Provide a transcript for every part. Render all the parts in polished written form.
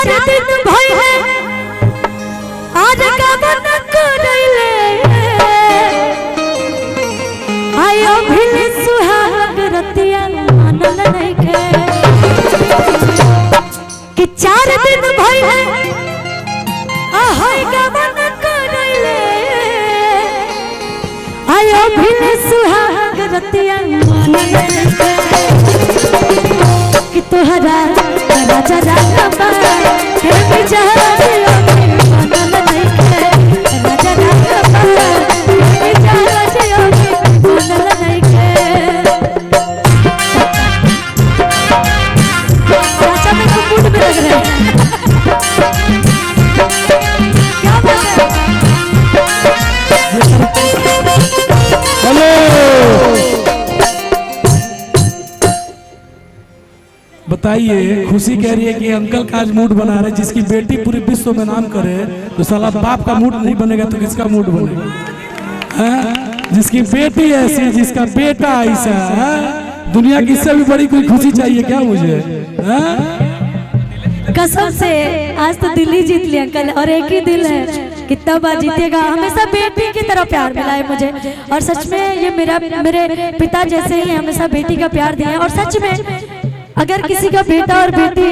चार दिन भई है आज गबन करैले आयो भिल सुहाग रतिया मानल नइखे कि 4 दिन भई है आहाय गबन करैले आयो भिल सुहाग रतिया मानल नइखे कि तोहरा राजा राजा हे बिचारियो मानल नइखे राजा राजा हे बिचारियो मानल नइखे राजा में तो मूड में लग रहा है क्या बात है हेलो बताइए। खुशी कह रही है कि अंकल का आज मूड बना रहे, जिसकी बेटी पूरे विश्व में नाम करे तो साला बाप का मूड नहीं बनेगा तो किसका मूड बनेगा? जिसकी बेटी ऐसी, जिसका बेटा ऐसा, दुनिया की इससे भी बड़ी कोई खुशी चाहिए क्या मुझे? कसम से आज तो दिल्ली जीत लिया अंकल, और एक ही दिल है कितना बार जीतेगा। हमेशा बेटी की तरह प्यार मिला है मुझे, और सच में ये मेरे पिता जैसे ही हमेशा बेटी का प्यार दिया है। और सच में अगर किसी का बेटा और बेटी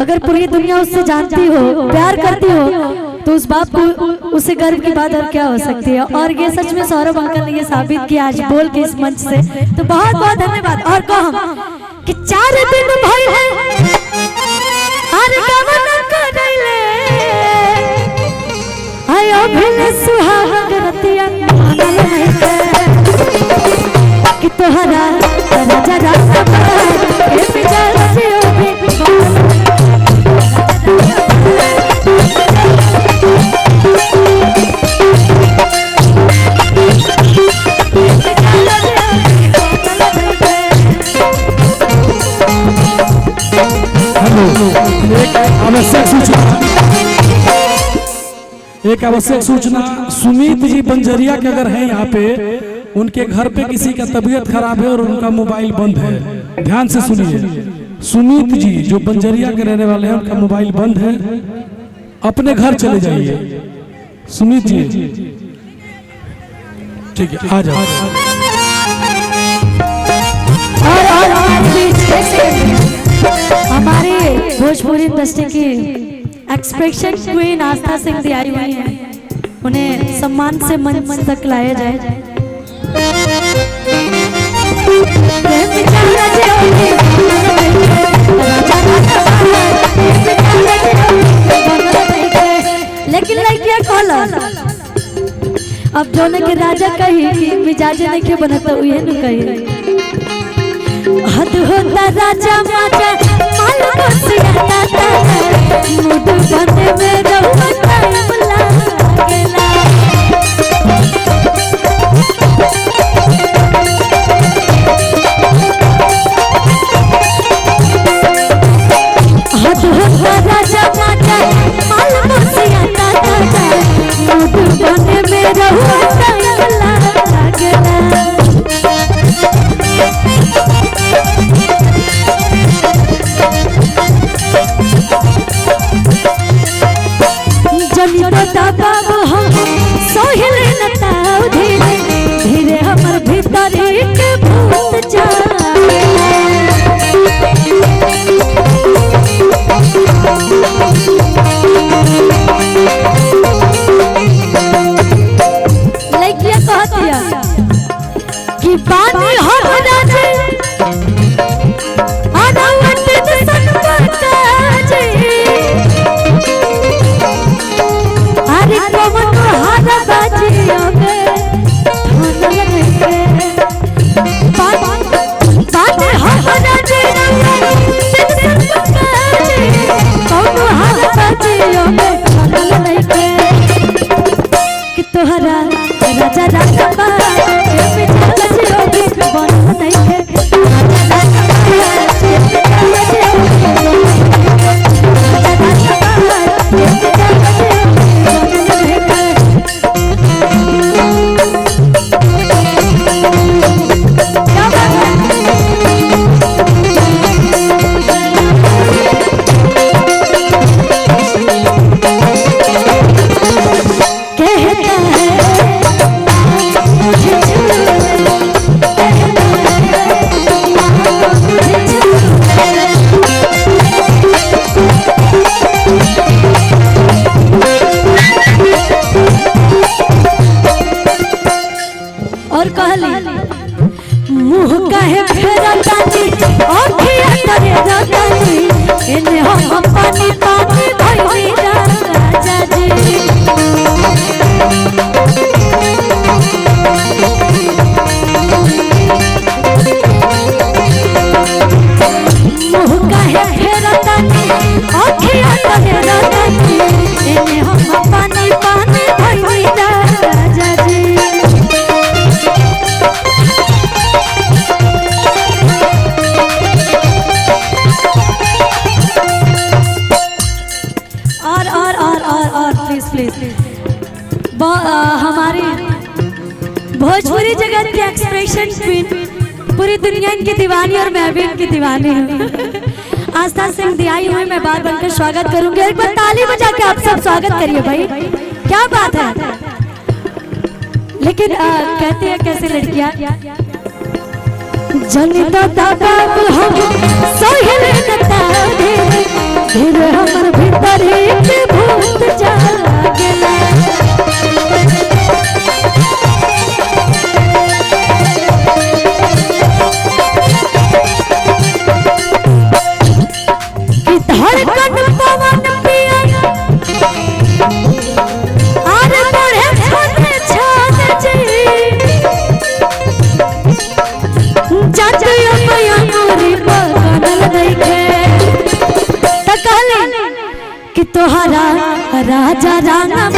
अगर पूरी दुनिया उससे जानती हो, प्यार करती हो, तो उस बाप को उसे गर्व की बात और क्या हो सकती है। और ये सच में सौरभ अंकल ने ये साबित किया आज बोल के इस मंच से, तो बहुत बहुत धन्यवाद। और कहो कि 4 दिन भई है हर गवन करैले आयो भिल सुहाग रतिया मानल नइखे कि तोहरा राजा राजा हे बिचारियो एक आवश्यक सूचना, सुमित जी बंजरिया के अगर हैं यहाँ पे, उनके घर पे किसी का तबीयत खराब है और उनका मोबाइल बंद है, ध्यान से सुनिए। सुमित जी जो बंजरिया के रहने वाले हैं, उनका मोबाइल बंद है, अपने घर चले जाइए। सुमित जी ठीक है, आ जाओ। हमारे भोजपुरी इंडस्ट्री की एक्सप्रेशन क्वीन आस्था सिंह दी आई हुई हैं, उन्हें सम्मान से मंच तक लाया जाए। लेकिन लड़कियां कहला अब जोने के राजा कही कि मिजाज नहीं के बनता हुए न कही हद होता राजा माजा माल को सियाता मूड बने में रहू टाइम लागेला हद होता राजा माजा माल को सियाता मूड बने में रहू टाइम लागेला बाबू हम सोहिल नताऊ धीरे धीरे हमर भीतर एक भूत जागे लड़कियां कहतिया कि बानी हम राजे आनावत सनपता जे अरे हम पानी पानी भइनी राजा जी। और प्लीज प्लीज हमारी भोजपुरी जगत के एक्सप्रेशन क्वीन, पूरी दुनिया इनकी दीवानी और मैं भी इनकी दीवानी हूँ। आस्था सिंह दियाई हुई मैं बात बनकर स्वागत करूंगी। एक बार ताली बजा के आप सब स्वागत करिए भाई, क्या बात है। लेकिन कहते हैं कैसे लड़कियां जनिता दाबाब हम सोहल नतारे फिर हमर भीतर एक भूत जागला। कि धड़कन पवन पिया आरे बढ़े छोटे छोटे जी जातिया मयूरी बगल देखे तकले कि तोहरा राजा राना